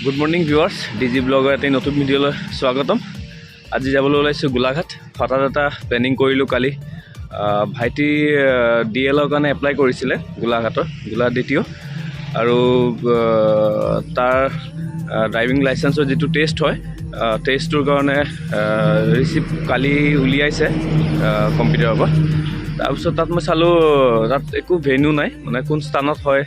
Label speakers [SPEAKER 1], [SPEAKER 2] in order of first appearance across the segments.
[SPEAKER 1] Good morning viewers, ডিজি ব্লগৰ এটা নতুন ভিডিঅ'লৈ স্বাগতম। আজি যাবলৈ ওলাইছোঁ গোলাঘাট। হঠাৎ এটা প্লেনিং কৰিলোঁ কালি। ভাইটি DLৰ কাৰণে এপ্লাই কৰিছিলে গোলাঘাটৰ গোলাঘাট DTO, আৰু তাৰ ড্ৰাইভিং লাইচেন্সৰ যিটো টেষ্ট হয়, টেষ্টটোৰ কাৰণে ৰিচিপ্ট কালি উলিয়াইছে কম্পিউটাৰৰ পৰা। তাৰপিছত তাত মই চালোঁ, তাত একো ভেন্যু নাই, মানে কোন স্থানত হয়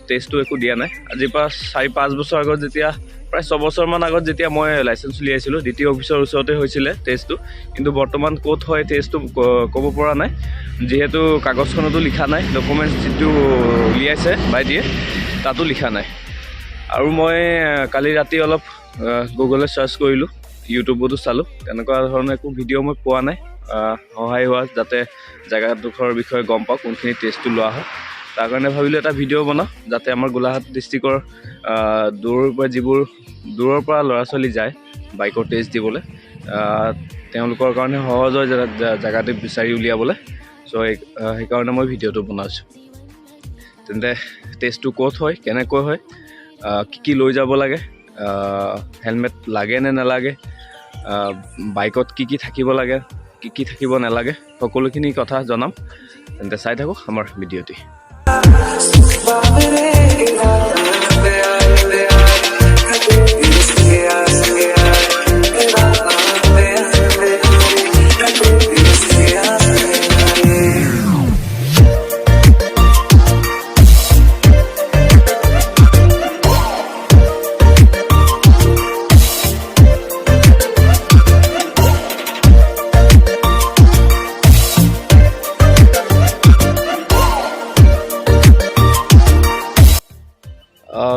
[SPEAKER 1] টেষ্টটো একো দিয়া নাই। আজিৰ পৰা 4-5 বছৰ আগত, যেতিয়া প্ৰায় 6 বছৰমান আগত যেতিয়া মই লাইচেন্স উলিয়াইছিলোঁ, DTO অফিচৰ ওচৰতে হৈছিলে টেষ্টটো। কিন্তু বৰ্তমান ক'ত হয় টেষ্টটো ক'ব পৰা নাই, যিহেতু কাগজখনতো লিখা নাই, ডকুমেণ্টছ যিটো উলিয়াইছে ভাইটিয়ে তাতো লিখা নাই। আৰু মই কালি ৰাতি অলপ গুগলত চাৰ্চ কৰিলোঁ, ইউটিউবতো চালোঁ, তেনেকুৱা ধৰণৰ একো ভিডিঅ' মই পোৱা নাই সহায় হোৱা, যাতে জেগাডোখৰ বিষয়ে গম পাওঁ কোনখিনি টেষ্টটো লোৱা হয়। তাৰ কাৰণে ভাবিলোঁ এটা ভিডিঅ' বনাওঁ, যাতে আমাৰ গোলাঘাট ডিষ্ট্ৰিক্টৰ দূৰৰ পৰা ল'ৰা ছোৱালী যায় বাইকৰ টেষ্ট দিবলৈ, তেওঁলোকৰ কাৰণে সহজ হয় জেগাটো বিচাৰি উলিয়াবলৈ। চ' সেইকাৰণে মই ভিডিঅ'টো বনাইছোঁ। তেন্তে টেষ্টটো ক'ত হয়, কেনেকৈ হয়, কি লৈ যাব লাগে, হেলমেট লাগে নে নালাগে, বাইকত কি থাকিব লাগে, কি থাকিব নালাগে, সকলোখিনি কথা জনাম। তেন্তে চাই থাকক আমাৰ ভিডিঅ'টি।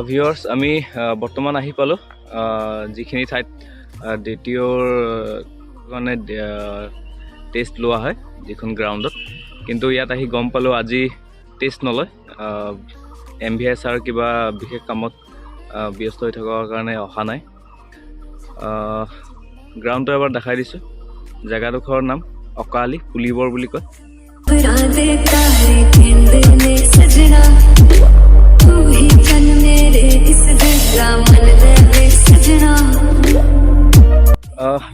[SPEAKER 1] ভিউৱাৰ্ছ, আমি বৰ্তমান আহি পালোঁ যিখিনি ঠাইত DTOৰ কাৰণে টেষ্ট লোৱা হয়, যিখন গ্ৰাউণ্ডত। কিন্তু ইয়াত আহি গম পালোঁ আজি টেষ্ট নলয়। MVI ছাৰ কিবা বিশেষ কামত ব্যস্ত হৈ থকাৰ কাৰণে অহা নাই। গ্ৰাউণ্ডটো এবাৰ দেখাই দিছোঁ। জেগাডোখৰৰ নাম অকালি পুলিবৰ বুলি কয়।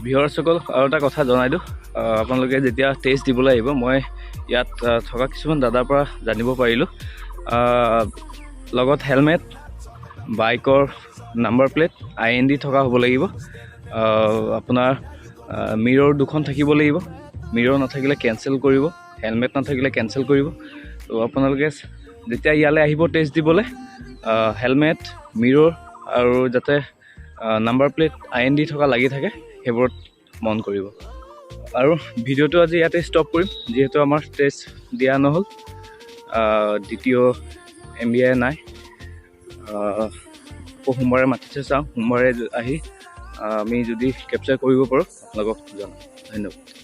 [SPEAKER 1] ভিউৱাৰ্ছসকল, আৰু এটা কথা জনাই দিওঁ, আপোনালোকে যেতিয়া টেষ্ট দিবলৈ আহিব, মই ইয়াত থকা কিছুমান দাদাৰ পৰা জানিব পাৰিলোঁ, লগত হেলমেট, বাইকৰ নাম্বাৰ প্লেট, IND থকা হ'ব লাগিব। আপোনাৰ মিৰৰ 2খন থাকিব লাগিব। মিৰৰ নাথাকিলে কেঞ্চেল কৰিব, হেলমেট নাথাকিলে কেঞ্চেল কৰিব। ত' আপোনালোকে যেতিয়া ইয়ালৈ আহিব টেষ্ট দিবলৈ, হেলমেট, মিৰৰ আৰু যাতে নাম্বাৰ প্লেট, IND থকা লাগি থাকে, সেইবোৰত মন কৰিব। আৰু ভিডিঅ'টো আজি ইয়াতে ষ্টপ কৰিম, যিহেতু আমাৰ টেষ্ট দিয়া নহ'ল, DTO MVI নাই। সোমবাৰে মাতিছে, চাওঁ সোমবাৰে আহি আমি যদি কেপচাৰ কৰিব পাৰোঁ আপোনালোকক জনাম। ধন্যবাদ।